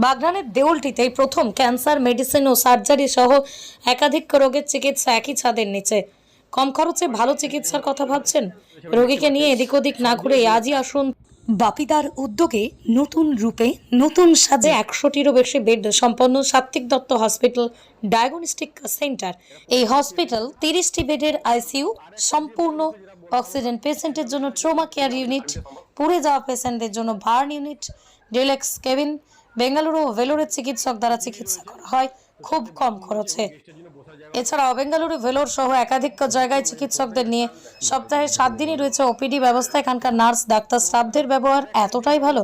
বাগনানের দেউলটিতে প্রথম cancer medicine ও surgery সহ একাধিক রোগের চিকিৎসা একই ছাদের নিচে। কম খরচে ভালো চিকিৎসার কথা ভাবছেন? রোগীকে নিয়ে এদিক ওদিক না ঘুরে আজই আসুন বাপিদার উদ্যোগে নতুন রূপে নতুন সাজে 100টিরও বেশি বেড সম্পন্ন সাত্ত্বিক দত্ত হসপিটাল ডায়াগনস্টিক সেন্টার। এই হসপিটাল 30টি বেডের আইসিইউ, সম্পূর্ণ অক্সিজেন পেশেন্টের জন্য ট্রমা কেয়ার ইউনিট, পুড়ে যাওয়া পেশেন্টের জন্য burn unit, deluxe cabin. Bengaluru ও ভেলোরের চিকিৎসক দ্বারা চিকিৎসা করা হয় খুব কম খরচে। এছাড়াও বেঙ্গালুরু, ভেলোর সহ একাধিক জায়গায় চিকিৎসকদের নিয়ে সপ্তাহে 7 দিনই রয়েছে ওপিডি ব্যবস্থা। এখানকার নার্স, ডাক্তার, স্টাফদের ব্যবহার এতটাই ভালো,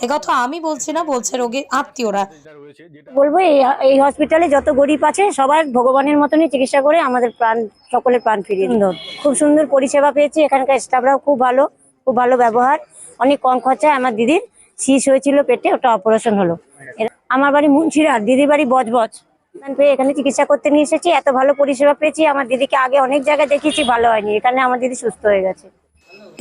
একথা আমি বলছি না, বলছে রোগীর আত্মীয়রা। বলবো এই হসপিটালে যত গরিব আছে সবার ভগবানের মতনই চিকিৎসা করে আমাদের প্রাণ, সকলের প্রাণ ফিরিয়ে দিল। খুব সুন্দর পরিষেবা পেয়েছি, এখানকার স্টাফরাও খুব ভালো ব্যবহার। অনেক কম খরচায় আমার দিদির শীষ হয়েছিল পেটে, ওটা অপারেশন হলো। আমার বাড়ি মুন্সিরহাট, দিদির বাড়ি বজবজ। এখানে চিকিৎসা করতে নিয়ে এসেছি, এত ভালো পরিষেবা পেয়েছি। আমার দিদিকে আগে অনেক জায়গায় দেখিয়েছি, ভালো হয়নি, এখানে আমার দিদি সুস্থ হয়ে গেছে।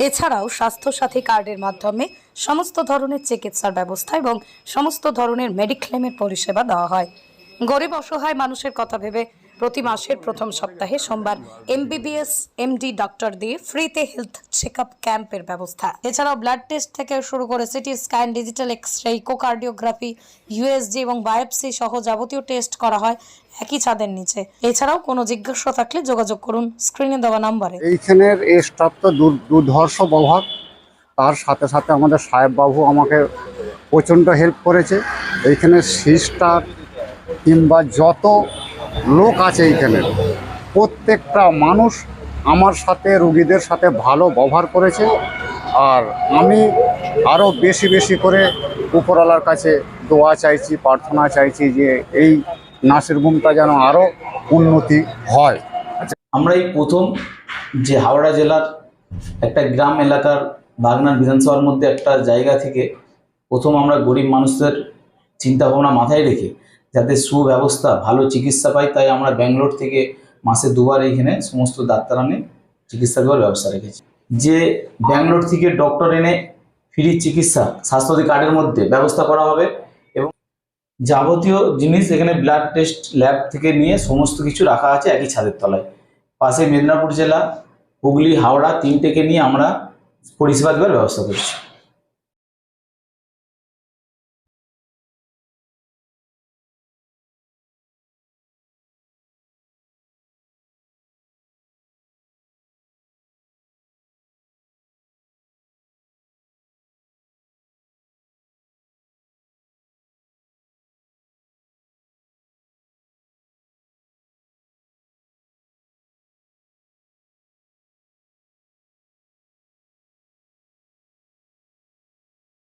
এছাড়াও স্বাস্থ্যসাথী কার্ডের মাধ্যমে সমস্ত ধরনের চিকিৎসার ব্যবস্থা এবং সমস্ত ধরনের মেডিক্লেমের পরিষেবা দেওয়া হয়। গরিব অসহায় মানুষের কথা ভেবে প্রতি মাসের প্রথম সপ্তাহে সোমবার এমবিবিএস এমডি ডক্টর দিয়ে ফ্রিতে হেলথ চেকআপ ক্যাম্পের ব্যবস্থা। এছাড়াও ব্লাড টেস্ট থেকে শুরু করে CT scan, digital X ray, echocardiography, USG এবং বায়োপসি সহ যাবতীয় টেস্ট করা হয় একই ছাদের নিচে। এছাড়াও কোনো জিজ্ঞাসা থাকলে যোগাযোগ করুন স্ক্রিনে দেওয়া নম্বরে। এইখানের এই স্টাফ তো দুর্ধর্ষ ব্যবহার, তার সাথে সাথে আমাদের সাহেব বাবু আমাকে প্রচণ্ড হেল্প করেছে। এইখানে সিস্টার কিংবা যত লোক আছে এইখানে প্রত্যেকটা মানুষ আমার সাথে, রুগীদের সাথে ভালো ব্যবহার করেছে। আর আমি আরও বেশি করে উপরওয়ালার কাছে দোয়া চাইছি, প্রার্থনা চাইছি যে এই নার্সিং হোমটা যেন আরও উন্নতি হয়। আমরা এই প্রথম যে হাওড়া জেলার একটা গ্রাম এলাকার বাগনান বিধানসভার মধ্যে একটা জায়গা থেকে প্রথম আমরা গরিব মানুষদের চিন্তাভাবনা মাথায় রেখে যাতে সুব্যবস্থা, ভালো চিকিৎসা পাই, তাই আমরা ব্যাঙ্গালোর থেকে মাসে 2 বার এইখানে সমস্ত ডাক্তার এনে চিকিৎসা দেওয়ার ব্যবস্থা রেখেছি। যে ব্যাঙ্গালোর থেকে ডক্টর এনে ফ্রি চিকিৎসা স্বাস্থ্যসাথী কার্ডের মধ্যে ব্যবস্থা করা হবে এবং যাবতীয় জিনিস এখানে ব্লাড টেস্ট ল্যাব থেকে নিয়ে সমস্ত কিছু রাখা আছে একই ছাদের তলায়। পাশে মেদিনীপুর জেলা, হুগলি, হাওড়া 3টেকে নিয়ে আমরা পরিষেবা দেওয়ার ব্যবস্থা করছি।